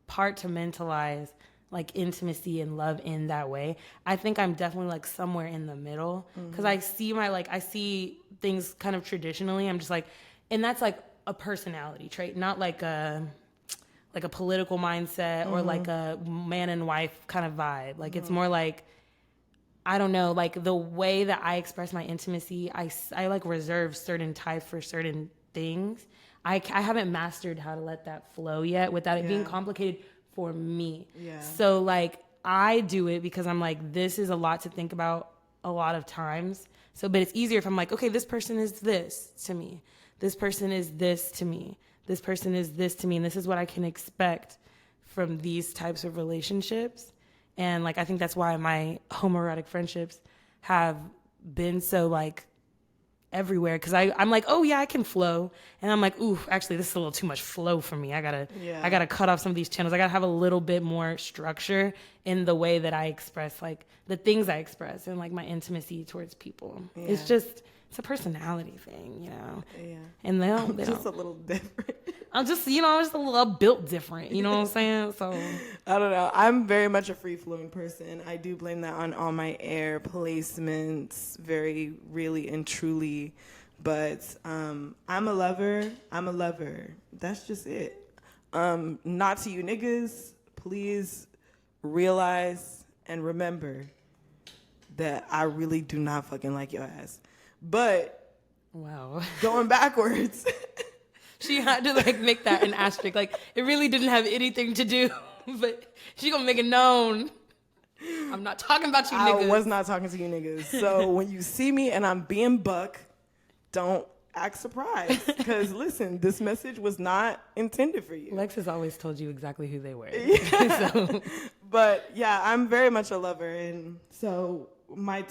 compartmentalize like intimacy and love in that way. I think I'm definitely like somewhere in the middle, because I see things kind of traditionally. I'm just like, and that's like a personality trait, not like a political mindset or like a man and wife kind of vibe. Like it's more like, I don't know, like the way that I express my intimacy, I like reserve certain types for certain things. I haven't mastered how to let that flow yet without it being complicated for me. Yeah. So like I do it because I'm like, this is a lot to think about a lot of times. So, but it's easier if I'm like, okay, this person is this to me. This person is this to me. This person is this to me, and this is what I can expect from these types of relationships. And like, I think that's why my homoerotic friendships have been so like everywhere, because I'm like, oh yeah, I can flow, and I'm like, ooh, actually this is a little too much flow for me. I gotta cut off some of these channels. I gotta have a little bit more structure in the way that I express like the things I express and like my intimacy towards people. It's a personality thing, Yeah. And they just a little different. I'm just a little built different, you know what I'm saying? So I don't know. I'm very much a free-flowing person. I do blame that on all my air placements, very, really, and truly. But I'm a lover. That's just it. Not to you niggas. Please realize and remember that I really do not fucking like your ass. But wow, going backwards. She had to like make that an asterisk. Like it really didn't have anything to do, but she gonna make it known. I'm not talking about you niggas. I was not talking to you niggas. So when you see me and I'm being buck, don't act surprised. Because listen, this message was not intended for you. Lex has always told you exactly who they were. Yeah. But yeah, I'm very much a lover. And so my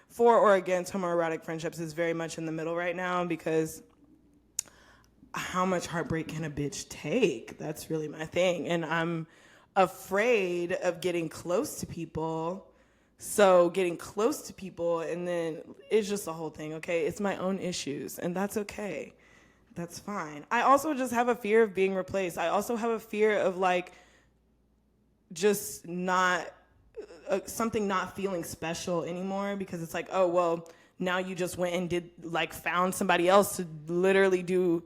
for or against homoerotic friendships is very much in the middle right now, because how much heartbreak can a bitch take? That's really my thing. And I'm afraid of getting close to people. So getting close to people, and then it's just the whole thing, okay? It's my own issues, and that's okay. That's fine. I also just have a fear of being replaced. I also have a fear of like just not something not feeling special anymore, because it's like, oh, well, now you just went and did like found somebody else to literally do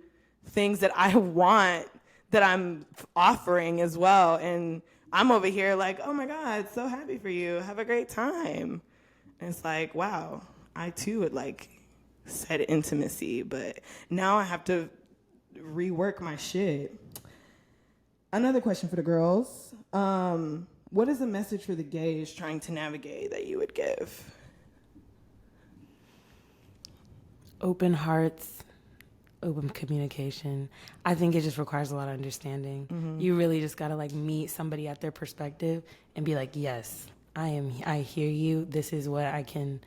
things that I want, that I'm offering as well. And I'm over here like, oh my God, so happy for you. Have a great time. And it's like, wow, I too would like said intimacy, but now I have to rework my shit. Another question for the girls. What is a message for the gays trying to navigate that you would give? Open hearts, open communication. I think it just requires a lot of understanding. Mm-hmm. You really just gotta like meet somebody at their perspective and be like, yes, I hear you. This is what I can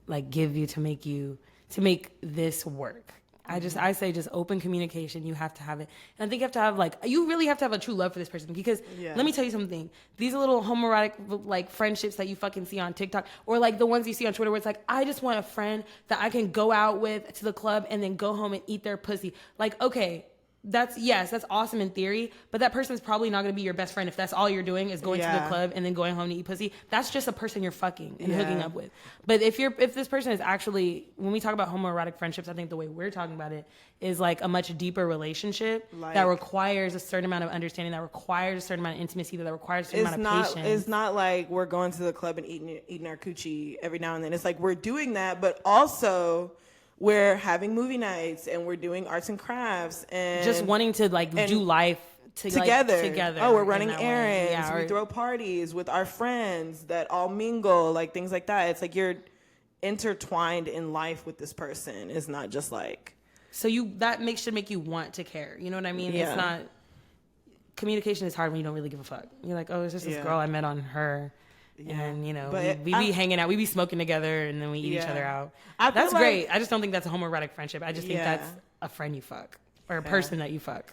like give you to make this work. I say just open communication. You have to have it. And I think you really have to have a true love for this person, because let me tell you something. These little homoerotic like friendships that you fucking see on TikTok, or like the ones you see on Twitter where it's like, I just want a friend that I can go out with to the club and then go home and eat their pussy. Like, okay, that's awesome in theory, but that person is probably not going to be your best friend if that's all you're doing is going to the club and then going home to eat pussy. That's just a person you're fucking and hooking up with. But if this person is actually, when we talk about homoerotic friendships, I think the way we're talking about it is like a much deeper relationship that requires a certain amount of understanding, that requires a certain amount of intimacy, that requires a certain amount of patience. It's not like we're going to the club and eating our coochie every now and then. It's like we're doing that, but also we're having movie nights and we're doing arts and crafts and just wanting to like do life together. Oh, we're running errands. Yeah, we throw parties with our friends that all mingle, like things like that. It's like you're intertwined in life with this person. It's not just like. So should make you want to care. You know what I mean? Yeah. It's not. Communication is hard when you don't really give a fuck. You're like, oh, it's just this girl I met on her. Yeah. And, you know, we be hanging out. We be smoking together, and then we eat each other out. That's great. I just don't think that's a homoerotic friendship. I just think that's a friend you fuck, or a person that you fuck.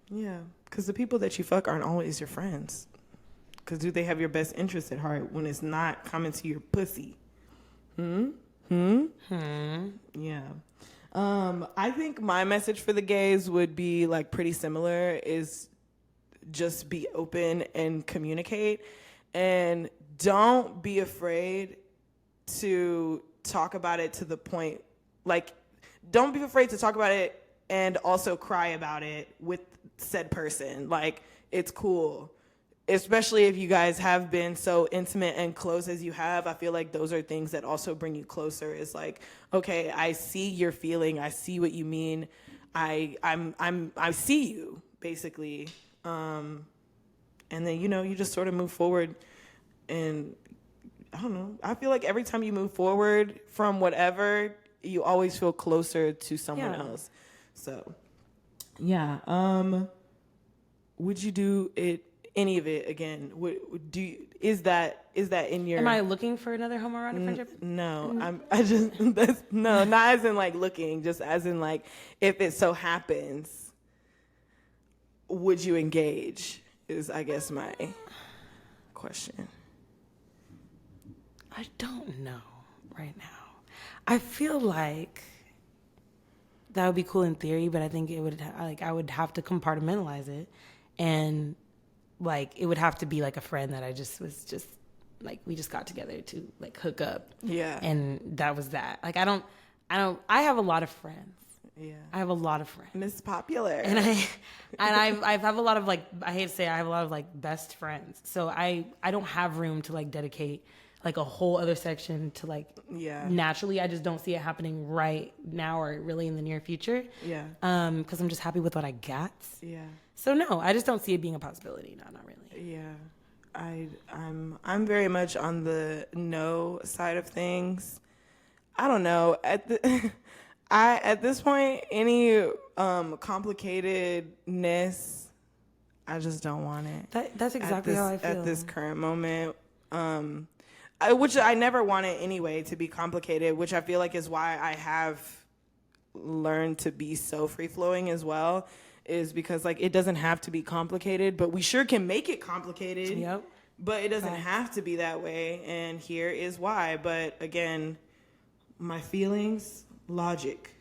Yeah. Because the people that you fuck aren't always your friends. Because do they have your best interest at heart when it's not coming to your pussy? Yeah. I think my message for the gays would be like pretty similar, is just be open and communicate. And don't be afraid to talk about it to the point, like, don't be afraid to talk about it and also cry about it with said person. Like, it's cool. Especially if you guys have been so intimate and close as you have. I feel like those are things that also bring you closer. It's like, okay, I see your feeling. I see what you mean. I see you, basically. And then, you know, you just sort of move forward. And I don't know. I feel like every time you move forward from whatever, you always feel closer to someone else. So, yeah. Would you do any of it again? Is that in your? Am I looking for another homoerotic friendship? No, not as in like looking, just as in like if it so happens, would you engage? Is I guess my question. I don't know right now. I feel like that would be cool in theory, but I think it would I would have to compartmentalize it, and like it would have to be like a friend that I just was just like we just got together to like hook up. Yeah. And that was that. Like I have a lot of friends. Yeah. I have a lot of friends. Miss Popular. And I have a lot of like, I hate to say it, I have a lot of like best friends. So I don't have room to like dedicate like a whole other section to like, naturally, I just don't see it happening right now or really in the near future. Yeah. Cause I'm just happy with what I got. Yeah. So no, I just don't see it being a possibility. No, not really. Yeah. I'm very much on the no side of things. I don't know. At this point, any complicatedness, I just don't want it. That's exactly how I feel at this current moment. Which I never wanted anyway to be complicated, which I feel like is why I have learned to be so free flowing as well. Is because like it doesn't have to be complicated, but we sure can make it complicated. Yep. But it doesn't have to be that way, and here is why. But again, my feelings, logic.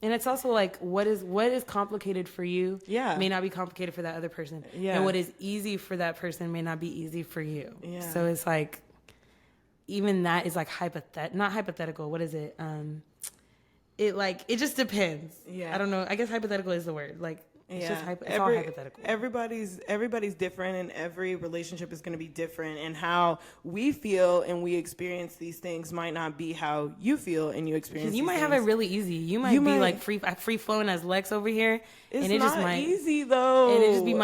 And it's also like what is complicated for you may not be complicated for that other person. Yeah. And what is easy for that person may not be easy for you. Yeah. So it's like even that is like not hypothetical. What is it? It just depends. Yeah. I don't know. I guess hypothetical is the word. Like it's just it's all hypothetical. Everybody's different, and every relationship is going to be different, and how we feel and we experience these things might not be how you feel and you experience. You might have it really easy. You might be like free flowing as Lex over here, and it not just might easy though. And it just be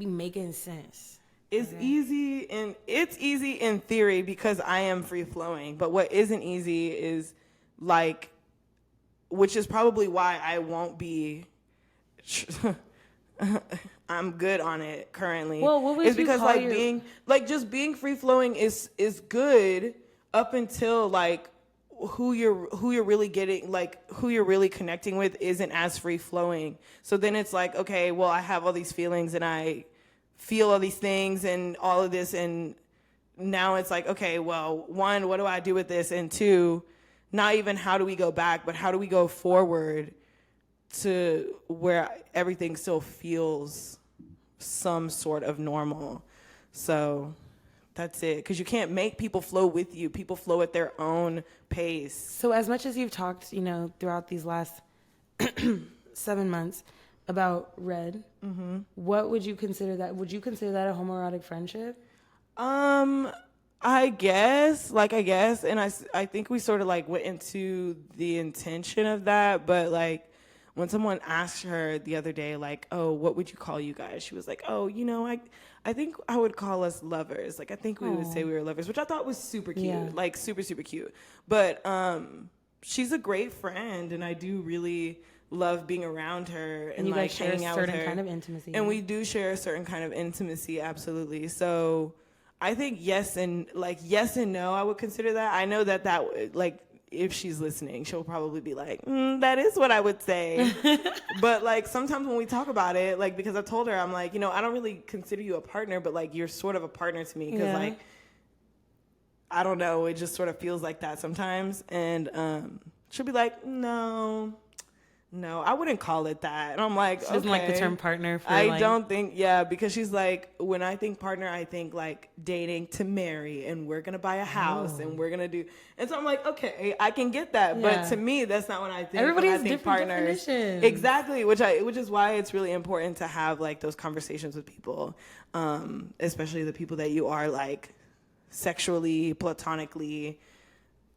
making sense. It's easy, and it's easy in theory because I am free flowing. But what isn't easy is like, which is probably why I won't be. I'm good on it currently. Well, what would it's you because call being free flowing is good up until like who you're really getting, like who you're really connecting with isn't as free flowing. So then it's like, okay, well, I have all these feelings and I feel all these things and all of this, and now it's like, okay, well, one, what do I do with this, and two, not even how do we go back, but how do we go forward to where everything still feels some sort of normal. So that's it. Because you can't make people flow with you. People flow at their own pace. So as much as you've talked, throughout these last 7 months about Red, what would you consider that? Would you consider that a homoerotic friendship? I guess. And I think we sort of like went into the intention of that, but like, when someone asked her the other day, like, oh, what would you call you guys? She was like, oh, I think I would call us lovers. Like, I think we would say we were lovers, which I thought was super cute, like super, super cute. But she's a great friend, and I do really love being around her and you like guys share hanging a out with her. certain kind of intimacy. And we do share a certain kind of intimacy, absolutely. So I think yes and no, I would consider that. I know that like, if she's listening, she'll probably be like, that is what I would say. But like sometimes when we talk about it, like, because I told her, I'm like, I don't really consider you a partner, but like you're sort of a partner to me. Because like, I don't know, it just sort of feels like that sometimes. And she'll be like, no, I wouldn't call it that. And I'm like, she doesn't like the term partner. Don't think, because she's like, when I think partner, I think like dating to marry, and we're going to buy a house and we're going to do. And so I'm like, okay, I can get that. Yeah. But to me, that's not what I think. Everybody has different partners. Definitions. Exactly. Which is why it's really important to have like those conversations with people, especially the people that you are like sexually, platonically,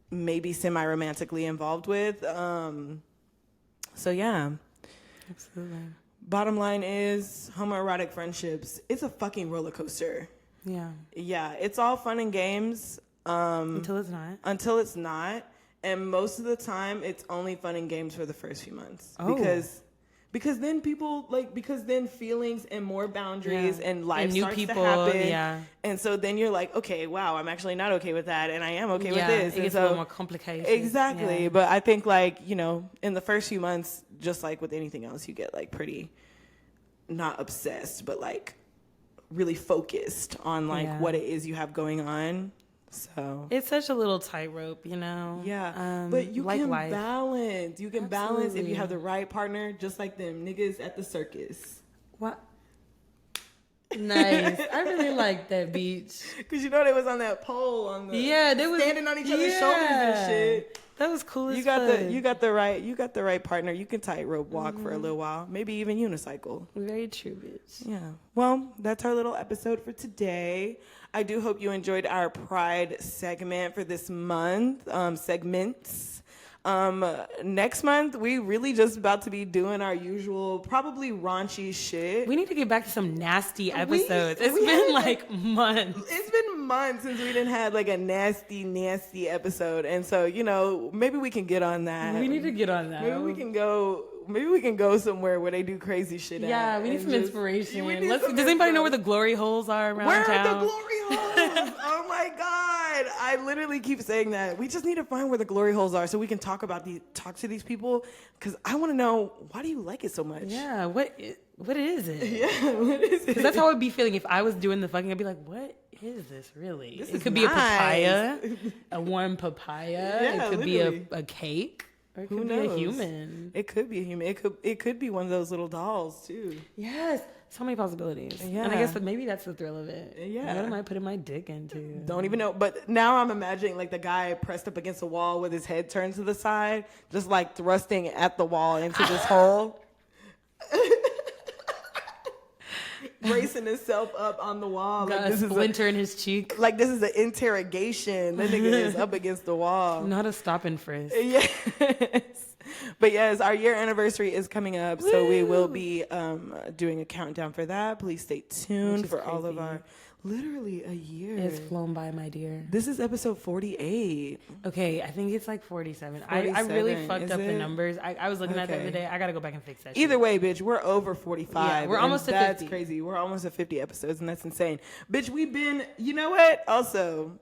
maybe semi-romantically involved with. So yeah, absolutely. Bottom line is homoerotic friendships. It's a fucking roller coaster. Yeah. It's all fun and games. Until it's not. And most of the time, it's only fun and games for the first few months. Oh. Because then feelings and more boundaries and life and new starts people, to happen. Yeah. And so then you're like, okay, wow, I'm actually not okay with that, and I am okay with this. It gets a little more complicated. Exactly. Yeah. But I think like, in the first few months, just like with anything else, you get like pretty not obsessed, but like really focused on like what it is you have going on. So it's such a little tightrope, Yeah, but you can balance. You can balance if you have the right partner, just like them niggas at the circus. What? Nice. I really like that beach. Because they was on that pole on the they was standing on each other's shoulders and shit. That was cool. You got the right partner. You can tightrope walk for a little while, maybe even unicycle. Very true, bitch. Yeah. Well, that's our little episode for today. I do hope you enjoyed our Pride segment for this month. Segments. Next month, we really just about to be doing our usual, probably raunchy shit. We need to get back to some nasty episodes. It's been like months. It's been months since we didn't have like a nasty episode. And so, maybe we can get on that. We need to get on that. Maybe we can go somewhere where they do crazy shit. Yeah, we need some inspiration. Does anybody know where the glory holes are around town? Where are the glory holes? Oh my God. I literally keep saying that. We just need to find where the glory holes are so we can talk to these people, because I want to know, why do you like it so much? Yeah, what is it? Yeah, what is it? Because that's how I'd be feeling if I was doing the fucking. I'd be like, what is this really? It could be a papaya, a warm papaya. Yeah, it could literally. be a cake. Or it could Who be knows? a human. It could be a human. It could be one of those little dolls too. Yes. So many possibilities. Yeah. And I guess that maybe that's the thrill of it. Yeah. What am I putting my dick into? Don't even know. But now I'm imagining like the guy pressed up against the wall with his head turned to the side, just like thrusting at the wall into this hole. Bracing himself up on the wall. Got like a splinter in his cheek. Like this is an interrogation. That nigga is up against the wall. Not a stop and frisk. Yes. But yes, our year anniversary is coming up. Woo! So we will be doing a countdown for that. Please stay tuned for all of our... Literally a year. It's flown by, my dear. This is episode 48. Okay, I think it's like 47. I really fucked up the numbers. I was looking at that the other day. I got to go back and fix that shit. Either way, bitch, we're over 45. Yeah, we're almost at 50. That's crazy. We're almost at 50 episodes, and that's insane. Bitch, we've been... You know what? Also,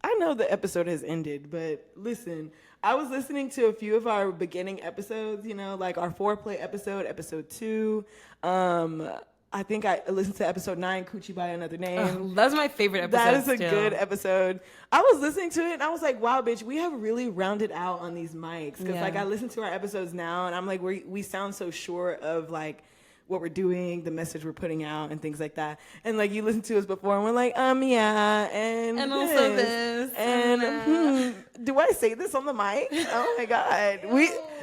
I know the episode has ended, but listen... I was listening to a few of our beginning episodes, like our foreplay episode 2. I think I listened to episode 9, Coochie by Another Name. That's my favorite episode. That is a good episode. I was listening to it and I was like, wow, bitch, we have really rounded out on these mics. Because like I listen to our episodes now and I'm like, we sound so sure of like what we're doing, the message we're putting out, and things like that. And like you listened to us before, and we're like, yeah, and also this, and do I say this on the mic? Oh my God,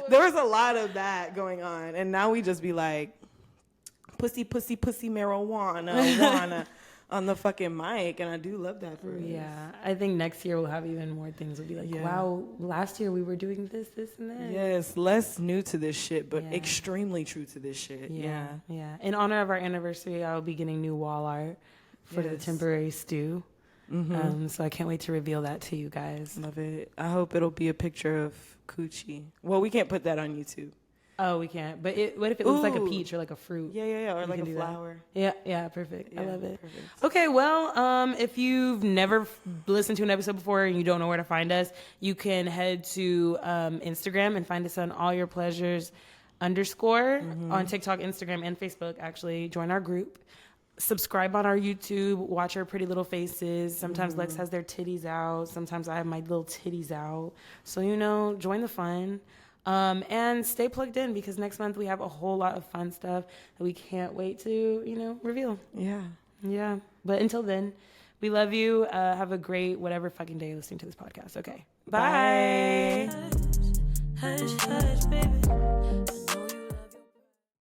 there was a lot of that going on, and now we just be like, pussy, marijuana, on the fucking mic, and I do love that for us. Yeah, I think next year we'll have even more things. We'll be like, wow, last year we were doing this, and that. Yes, less new to this shit, but extremely true to this shit. Yeah. In honor of our anniversary, I'll be getting new wall art for the temporary stew. Mm-hmm. So I can't wait to reveal that to you guys. Love it. I hope it'll be a picture of Coochie. Well, we can't put that on YouTube. Oh, we can't. But what if it looks like a peach or like a fruit? Yeah. Or like a flower. Yeah, perfect. Yeah, I love it. Perfect. Okay, well, if you've never listened to an episode before and you don't know where to find us, you can head to Instagram and find us on allyourpleasures_, on TikTok, Instagram, and Facebook. Actually, join our group. Subscribe on our YouTube. Watch our pretty little faces. Sometimes Lex has their titties out. Sometimes I have my little titties out. So, join the fun. And stay plugged in because next month we have a whole lot of fun stuff that we can't wait to, reveal. Yeah. But until then, we love you. Have a great whatever fucking day you're listening to this podcast. Okay. Bye. Bye. Hush, hush, baby.